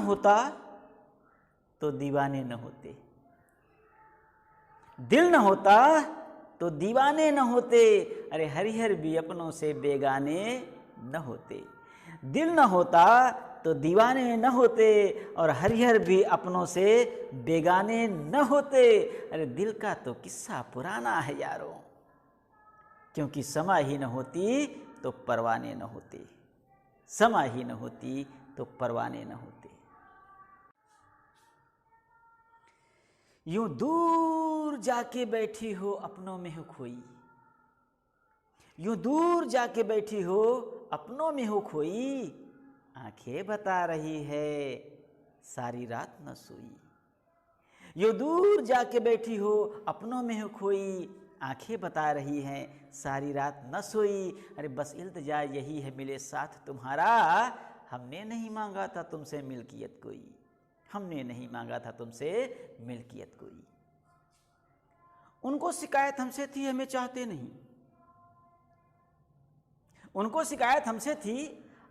होता तो दीवाने न होते, दिल न होता तो दीवाने न होते। अरे हरिहर भी अपनों से बेगाने न होते। दिल न होता तो दीवाने न होते और हरिहर भी अपनों से बेगाने न होते। अरे दिल का तो किस्सा पुराना है यारों, क्योंकि समा ही न होती तो परवाने न होते, समा ही न होती तो परवाने न होते। यूं दूर जाके बैठी हो अपनों में हो खोई, यूं दूर जाके बैठी हो अपनों में हो खोई, आंखें बता रही है सारी रात न सोई। यूं दूर जाके बैठी हो अपनों में हो खोई, आंखें बता रही हैं सारी रात न सोई। अरे बस इल्तिजा यही है मिले साथ तुम्हारा, हमने नहीं मांगा था तुमसे मिल्कियत कोई, हमने नहीं मांगा था तुमसे मिल्कियत कोई। उनको शिकायत हमसे थी हमें चाहते नहीं, उनको शिकायत हमसे थी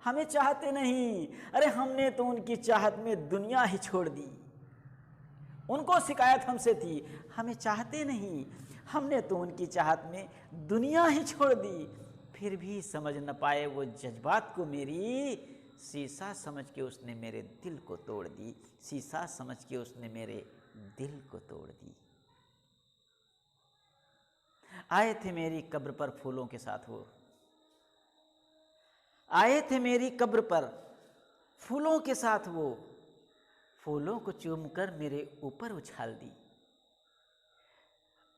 हमें चाहते नहीं। अरे हमने तो उनकी चाहत में दुनिया ही छोड़ दी। उनको शिकायत हमसे थी हमें चाहते नहीं, हमने तो उनकी चाहत में दुनिया ही छोड़ दी। फिर भी समझ न पाए वो जज्बात को मेरी, शीशा समझ के उसने मेरे दिल को तोड़ दी, शीशा समझ के उसने मेरे दिल को तोड़ दी। आए थे मेरी कब्र पर फूलों के साथ वो, आए थे मेरी कब्र पर फूलों के साथ वो, फूलों को चूमकर मेरे ऊपर उछाल दी।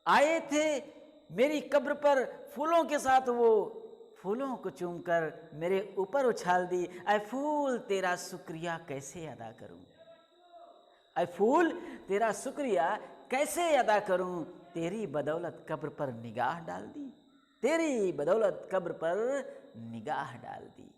आए थे मेरी कब्र पर फूलों के साथ वो, फूलों को चूमकर मेरे ऊपर उछाल दी। ऐ फूल तेरा शुक्रिया कैसे अदा करूं, ऐ फूल तेरा शुक्रिया कैसे अदा करूं, तेरी बदौलत कब्र पर निगाह डाल दी, तेरी बदौलत कब्र पर निगाह डाल दी।